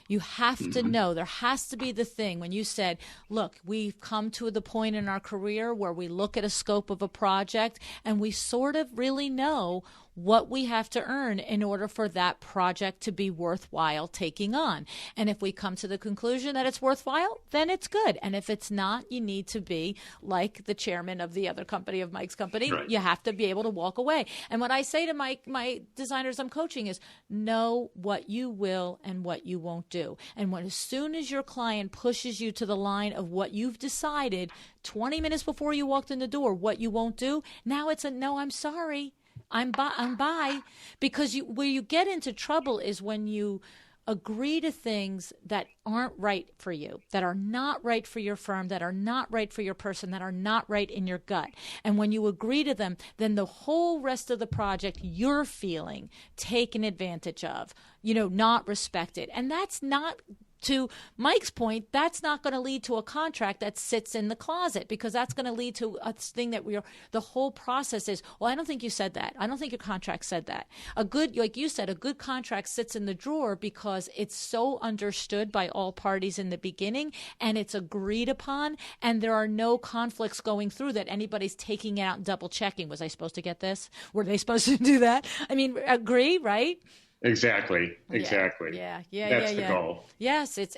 You have to know. There has to be the thing when you said, look, we've come to the point in our career where we look at a scope of a project and we sort of really know what we have to earn in order for that project to be worthwhile taking on. And if we come to the conclusion that it's worthwhile, then it's good. And if it's not, you need to be like the chairman of the other company, of Mike's company. Right. You have to be able to walk away. And what I say to my designers I'm coaching is, know what you will and what you won't do. And as soon as your client pushes you to the line of what you've decided 20 minutes before you walked in the door, what you won't do, now it's a no, I'm sorry. I'm by. Because where you get into trouble is when you agree to things that aren't right for you, that are not right for your firm, that are not right for your person, that are not right in your gut. And when you agree to them, then the whole rest of the project you're feeling taken advantage of, not respected. And that's not, to Mike's point, that's not going to lead to a contract that sits in the closet, because that's going to lead to a thing that the whole process is, well, I don't think you said that. I don't think your contract said that. Like you said, a good contract sits in the drawer because it's so understood by all parties in the beginning, and it's agreed upon, and there are no conflicts going through that anybody's taking it out and double checking. Was I supposed to get this? Were they supposed to do that? I mean, agree, right? Exactly. Yeah. That's the goal. Yes, it's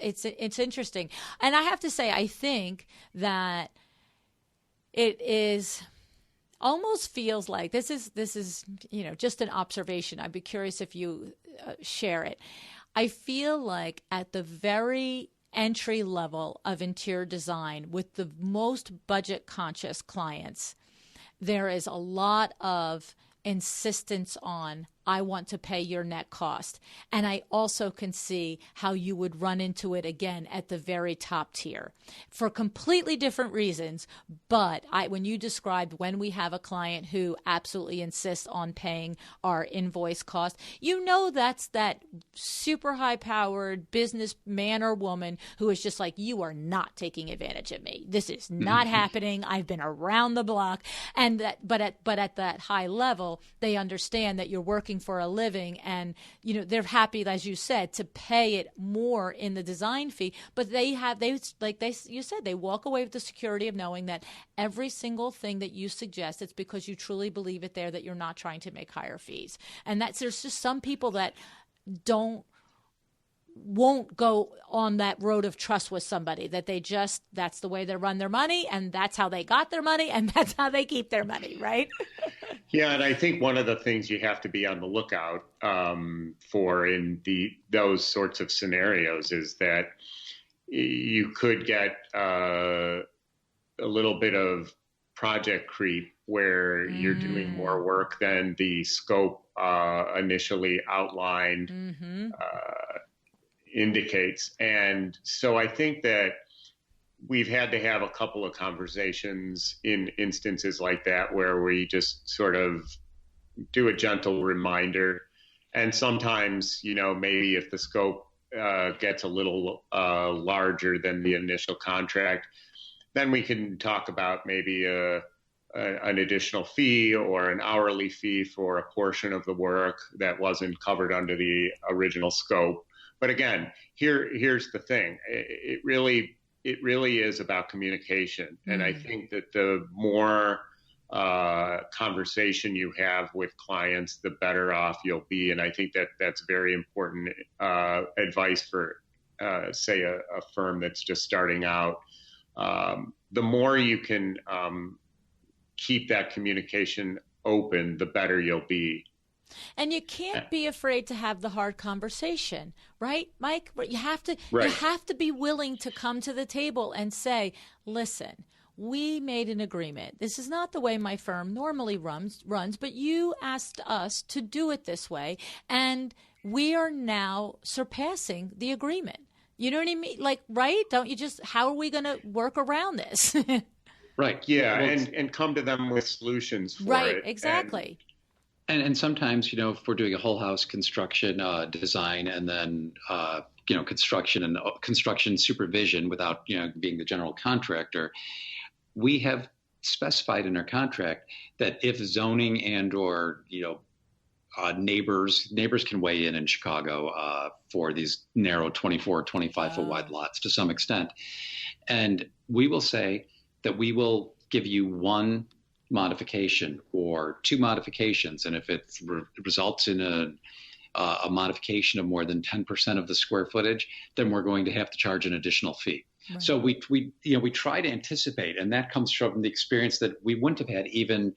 interesting. And I have to say, I think that it is almost feels like this is just an observation. I'd be curious if you share it. I feel like at the very entry level of interior design, with the most budget conscious clients, there is a lot of insistence on, I want to pay your net cost. And I also can see how you would run into it again at the very top tier for completely different reasons. But when you described when we have a client who absolutely insists on paying our invoice cost, that's that super high powered business man or woman who is just like, you are not taking advantage of me. This is not happening. I've been around the block. And but at that high level, they understand that you're working for a living, and they're happy, as you said, to pay it more in the design fee, but you said they walk away with the security of knowing that every single thing that you suggest, it's because you truly believe it there, that you're not trying to make higher fees. And there's just some people that won't go on that road of trust with somebody, that that's the way they run their money, and that's how they got their money, and that's how they keep their money, right? Yeah, and I think one of the things you have to be on the lookout for in those sorts of scenarios is that you could get a little bit of project creep where you're doing more work than the scope initially outlined indicates. And so I think that we've had to have a couple of conversations in instances like that where we just sort of do a gentle reminder. And sometimes, maybe if the scope gets a little larger than the initial contract, then we can talk about maybe an additional fee or an hourly fee for a portion of the work that wasn't covered under the original scope. But again, here's the thing. It really is about communication. And I think that the more conversation you have with clients, the better off you'll be. And I think that that's very important advice for, say, a firm that's just starting out. The more you can keep that communication open, the better you'll be. And you can't be afraid to have the hard conversation, right, Mike? You have to be willing to come to the table and say, listen, we made an agreement. This is not the way my firm normally runs, but you asked us to do it this way, and we are now surpassing the agreement. You know what I mean? Like, right? Don't you just, how are we going to work around this? Right. Yeah. And come to them with solutions for it. Right. Exactly. And sometimes, if we're doing a whole house construction design and then, construction and construction supervision without, being the general contractor, we have specified in our contract that if zoning and or, neighbors can weigh in Chicago for these narrow 24, 25-foot wide lots to some extent. And we will say that we will give you one modification or two modifications, and if it results in a modification of more than 10% of the square footage, then we're going to have to charge an additional fee. Right. So we try to anticipate, and that comes from the experience that we wouldn't have had even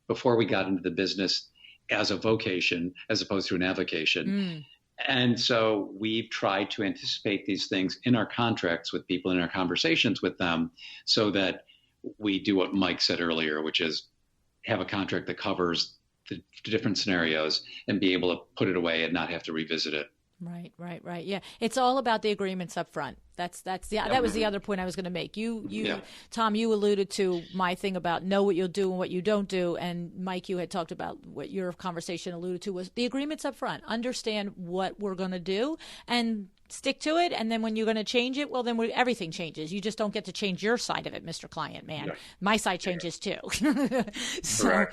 before we got into the business as a vocation as opposed to an avocation. And so we've tried to anticipate these things in our contracts with people, in our conversations with them, so that we do what Mike said earlier, which is have a contract that covers the different scenarios and be able to put it away and not have to revisit it. Right. Yeah, it's all about the agreements up front. That was the other point I was going to make. Tom, you alluded to my thing about know what you'll do and what you don't do, and Mike, you had talked about what your conversation alluded to was the agreements up front. Understand what we're going to do and stick to it, and then when you're going to change it, well, then everything changes. You just don't get to change your side of it, Mr. Client Man. Yeah. My side changes too. So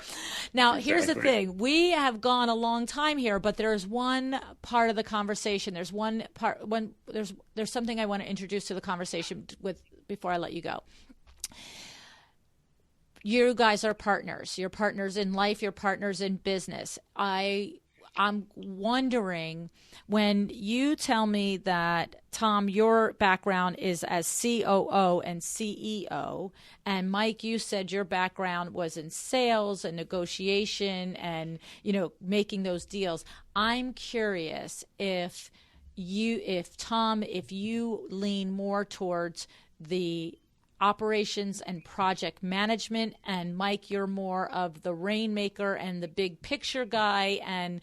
now here's the thing. We have gone a long time here, but there's one part of the conversation. There's one part when there's something I want to introduce to the conversation with before I let you go. You guys are partners. You're partners in life. You're partners in business. I'm wondering, when you tell me that, Tom, your background is as COO and CEO, and Mike, you said your background was in sales and negotiation and, making those deals. I'm curious if Tom, if you lean more towards the operations and project management, and Mike, you're more of the rainmaker and the big picture guy and,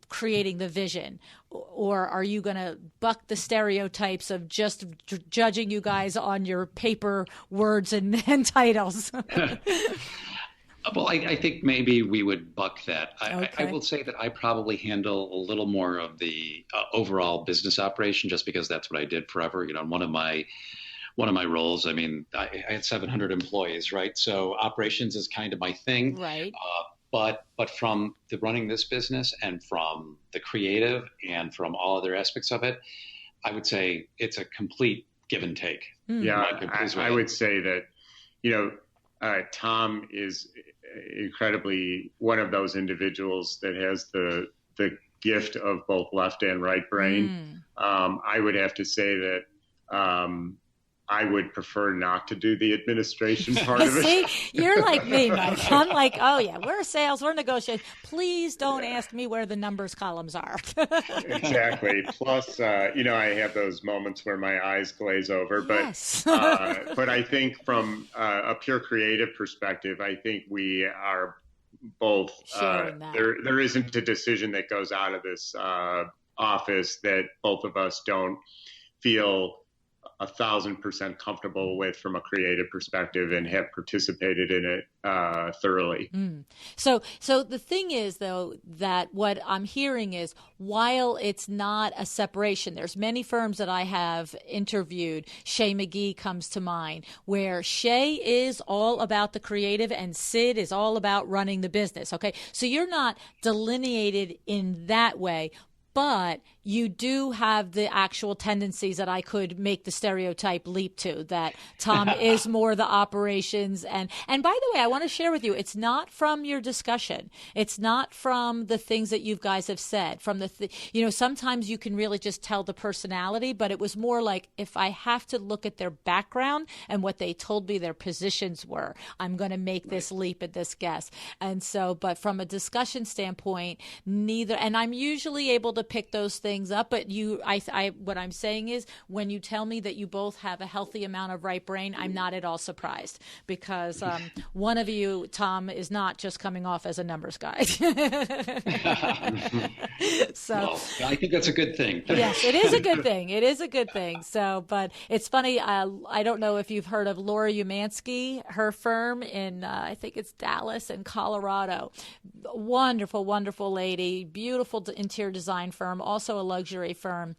creating the vision, or are you going to buck the stereotypes of just judging you guys on your paper words and titles? Well, I think maybe we would buck that. Okay. I will say that I probably handle a little more of the overall business operation, just because that's what I did forever. One of my roles, I had 700 employees, right? So operations is kind of my thing. Right. But from the running this business and from the creative and from all other aspects of it, I would say it's a complete give and take. Yeah, I would say that, Tom is incredibly one of those individuals that has the gift of both left and right brain. I would have to say that I would prefer not to do the administration part of it. See, you're like me, Mike. I'm like, oh yeah, we're sales, we're negotiating. Please don't ask me where the numbers columns are. Exactly. Plus, I have those moments where my eyes glaze over. But yes. But I think from a pure creative perspective, I think we are both. There isn't a decision that goes out of this office that both of us don't feel 1,000% comfortable with from a creative perspective and have participated in it thoroughly. So the thing is, though, that what I'm hearing is, while it's not a separation, there's many firms that I have interviewed. Shay McGee comes to mind, where Shay is all about the creative and Sid is all about running the business. Okay, so you're not delineated in that way, but you do have the actual tendencies that I could make the stereotype leap to, that Tom is more the operations. And by the way, I want to share with you, it's not from your discussion. It's not from the things that you guys have said. From sometimes you can really just tell the personality, but it was more like, if I have to look at their background and what they told me their positions were, I'm going to make this leap at this guess. And so, but from a discussion standpoint, neither, and I'm usually able to pick those things up, but what I'm saying is, when you tell me that you both have a healthy amount of right brain, I'm not at all surprised, because one of you, Tom, is not just coming off as a numbers guy. So well, I think that's a good thing. Yes, it is a good thing. It is a good thing. So, but it's funny. I don't know if you've heard of Laura Umansky, her firm in I think it's Dallas and Colorado. Wonderful, wonderful lady, beautiful interior design firm, also a luxury firm.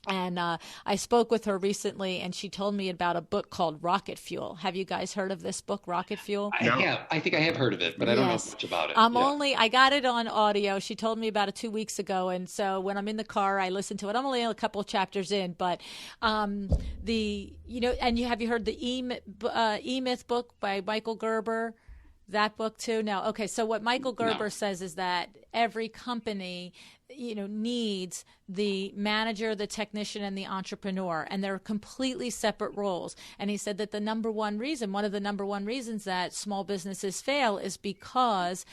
And I spoke with her recently, and she told me about a book called Rocket Fuel. Have you guys heard of this book, Rocket Fuel? I think I have heard of it, but I don't know much about it. I got it on audio. She told me about it 2 weeks ago, and so when I'm in the car, I listen to it. I'm only a couple of chapters in, but have you heard the E-Myth book by Michael Gerber? that book too? No. Okay. So what Michael Gerber says is that every company, needs the manager, the technician, and the entrepreneur, and they're completely separate roles. And he said that one of the number one reasons that small businesses fail is because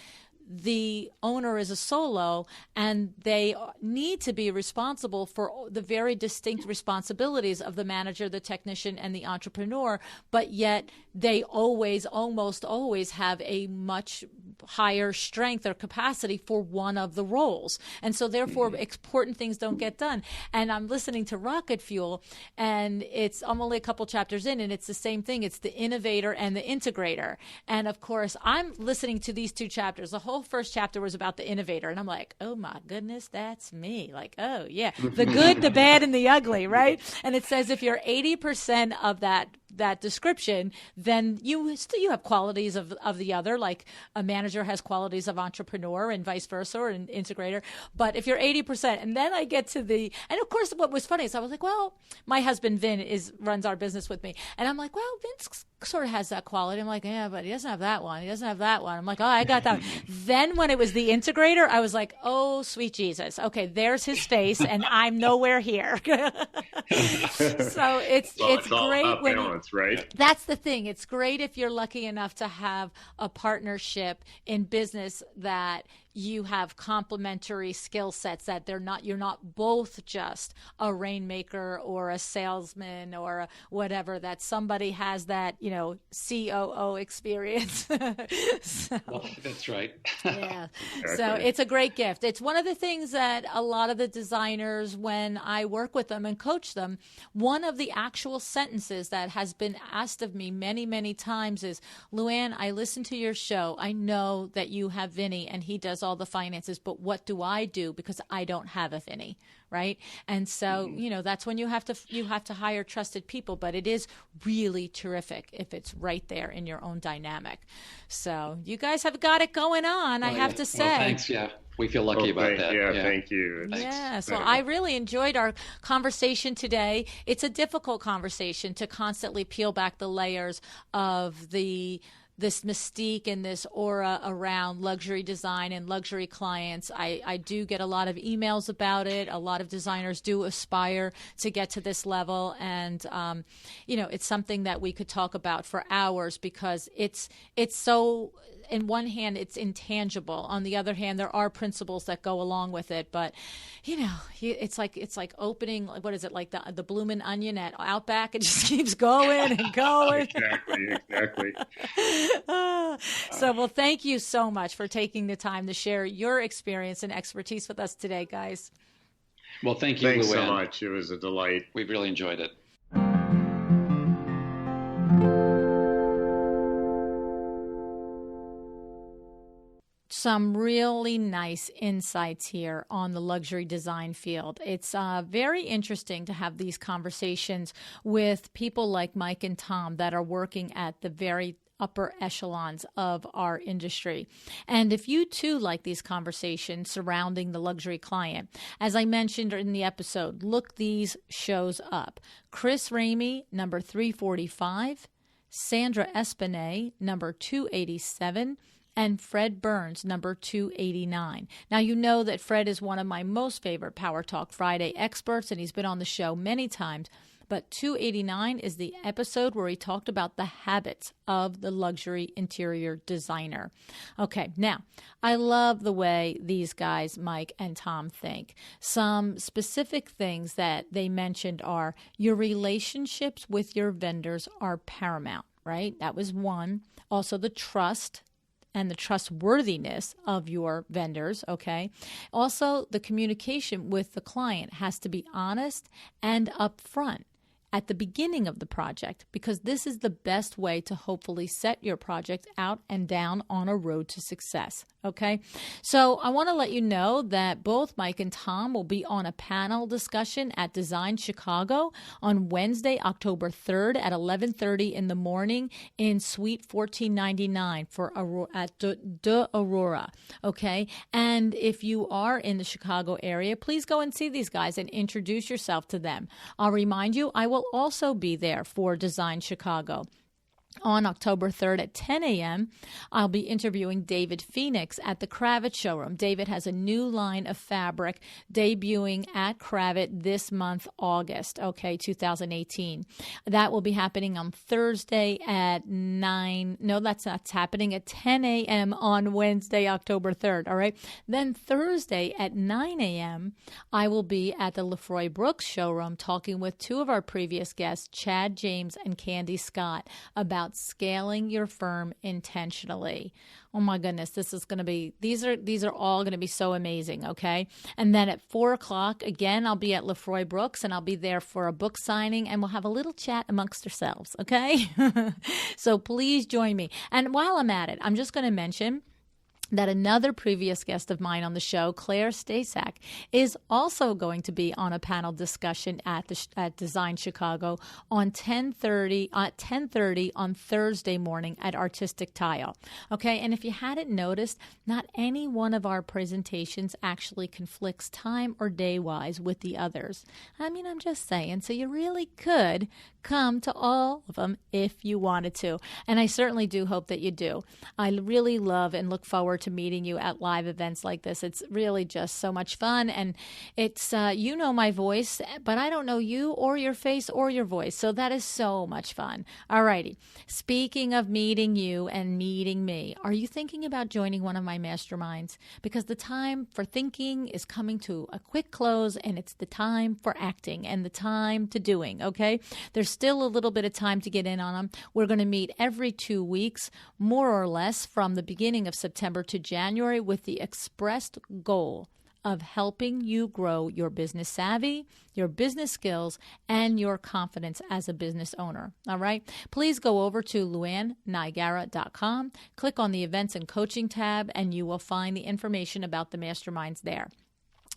the owner is a solo and they need to be responsible for the very distinct responsibilities of the manager, the technician, and the entrepreneur, but yet they almost always have a much higher strength or capacity for one of the roles. And so therefore important things don't get done. And I'm listening to Rocket Fuel, and I'm only a couple chapters in, and it's the same thing. It's the innovator and the integrator. And of course, I'm listening to these two chapters. The whole first chapter was about the innovator, and I'm like, oh my goodness, that's me. Like, oh yeah, the good, the bad, and the ugly, right? And it says if you're 80% of that description, then you have qualities of the other, like a manager has qualities of entrepreneur and vice versa, or an integrator. But if you're 80%, and then I get to and of course what was funny is I was like, well, my husband Vin runs our business with me, and I'm like, well, Vince sort of has that quality. I'm like, yeah, but he doesn't have that one. He doesn't have that one. I'm like, oh, I got that one. Then when it was the integrator, I was like, oh, sweet Jesus. Okay, there's his face, and I'm nowhere here. So it's great all when balance, right? That's the thing. It's great if you're lucky enough to have a partnership in business that you have complementary skill sets, that you're not both just a rainmaker or a salesman or whatever, that somebody has that, COO experience. Well, that's right. Yeah. Exactly. So it's a great gift. It's one of the things that a lot of the designers, when I work with them and coach them, one of the actual sentences that has been asked of me many, many times is, Luann, I listen to your show. I know that you have Vinny and he does all the finances, but what do I do? Because I don't have a Vinny, right? And so, that's when you have to hire trusted people, but it is really terrific if it's right there in your own dynamic. So you guys have got it going on, I have to say. Well, thanks. Yeah. We feel lucky about that. Yeah, thank you. Yeah, so I really enjoyed our conversation today. It's a difficult conversation to constantly peel back the layers of this mystique and this aura around luxury design and luxury clients. I do get a lot of emails about it. A lot of designers do aspire to get to this level. And, it's something that we could talk about for hours because it's so, in one hand, it's intangible. On the other hand, there are principles that go along with it. But, it's like opening, what is it, like the bloomin' onion at Outback? It just keeps going and going. Exactly. So, well, thank you so much for taking the time to share your experience and expertise with us today, guys. Well, thank you, Thanks Luann. so much. It was a delight. We've really enjoyed it. Some really nice insights here on the luxury design field. It's very interesting to have these conversations with people like Mike and Tom that are working at the very upper echelons of our industry. And if you too like these conversations surrounding the luxury client, as I mentioned in the episode, look these shows up. Chris Ramey, number 345, Sandra Espinay, number 287, and Fred Burns, number 289. Now, you know that Fred is one of my most favorite Power Talk Friday experts, and he's been on the show many times. But 289 is the episode where he talked about the habits of the luxury interior designer. Okay, now, I love the way these guys, Mike and Tom, think. Some specific things that they mentioned are your relationships with your vendors are paramount, right? That was one. Also, the trust and the trustworthiness of your vendors, okay? Also, the communication with the client has to be honest and upfront at the beginning of the project, because this is the best way to hopefully set your project out and down on a road to success, okay? So I want to let you know that both Mike and Tom will be on a panel discussion at Design Chicago on Wednesday, October 3rd at 11:30 in the morning in Suite 1499 at De Aurora, okay? And if you are in the Chicago area, please go and see these guys and introduce yourself to them. I'll remind you, I will also be there for Design Chicago. On October 3rd at 10 a.m., I'll be interviewing David Phoenix at the Kravitz showroom. David has a new line of fabric debuting at Kravitz this month, August, 2018. That will be happening on Thursday at 9. No, that's happening at 10 a.m. on Wednesday, October 3rd, all right? Then Thursday at 9 a.m., I will be at the Lefroy Brooks showroom talking with two of our previous guests, Chad James and Candy Scott, about scaling your firm intentionally. Oh my goodness, this is going to be, these are all going to be so amazing, okay? And then at 4 o'clock, again, I'll be at Lefroy Brooks, and I'll be there for a book signing, and we'll have a little chat amongst ourselves, okay? So please join me. And while I'm at it, I'm just going to mention that another previous guest of mine on the show, Claire Stasak, is also going to be on a panel discussion at Design Chicago on 10:30 on Thursday morning at Artistic Tile. Okay, and if you hadn't noticed, not any one of our presentations actually conflicts time or day-wise with the others. I mean, I'm just saying, so you really could come to all of them if you wanted to. And I certainly do hope that you do. I really love and look forward to meeting you at live events like this. It's really just so much fun. And it's, you know my voice, but I don't know you or your face or your voice. So that is so much fun. All righty. Speaking of meeting you and meeting me, are you thinking about joining one of my masterminds? Because the time for thinking is coming to a quick close, and it's the time for acting and the time to doing, okay? There's still a little bit of time to get in on them. We're going to meet every 2 weeks, more or less, from the beginning of September to January, with the expressed goal of helping you grow your business savvy, your business skills, and your confidence as a business owner. All right? Please go over to luannniagara.com, click on the Events and Coaching tab, and you will find the information about the masterminds there.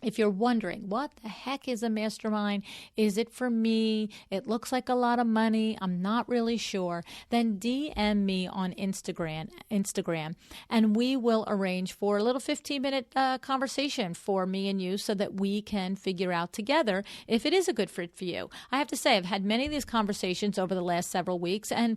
If you're wondering, what the heck is a mastermind? Is it for me? It looks like a lot of money. I'm not really sure. Then DM me on Instagram, and we will arrange for a little 15-minute conversation for me and you so that we can figure out together if it is a good fit for you. I have to say, I've had many of these conversations over the last several weeks, and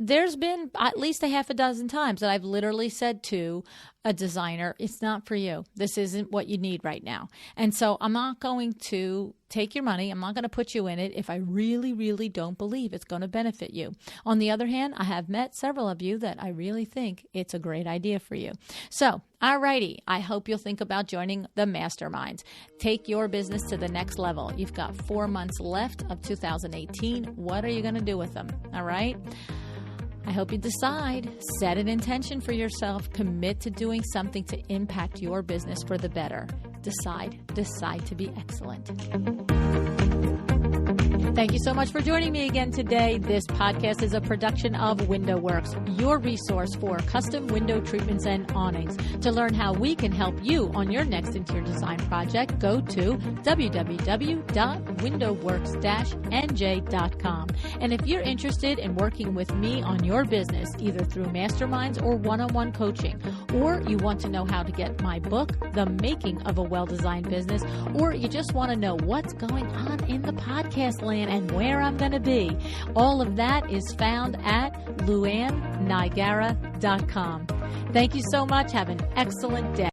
there's been at least a half a dozen times that I've literally said to a designer, it's not for you. This isn't what you need right now. And so I'm not going to take your money. I'm not going to put you in it if I really, really don't believe it's going to benefit you. On the other hand, I have met several of you that I really think it's a great idea for you. So, alrighty, I hope you'll think about joining the masterminds. Take your business to the next level. You've got 4 months left of 2018. What are you going to do with them? All right? I hope you decide, set an intention for yourself, commit to doing something to impact your business for the better. Decide to be excellent. Thank you so much for joining me again today. This podcast is a production of WindowWorks, your resource for custom window treatments and awnings. To learn how we can help you on your next interior design project, go to www.windowworks-nj.com. And if you're interested in working with me on your business, either through masterminds or one-on-one coaching, or you want to know how to get my book, The Making of a Well-Designed Business, or you just want to know what's going on in the podcast land and where I'm going to be, all of that is found at luannniagara.com. Thank you so much. Have an excellent day.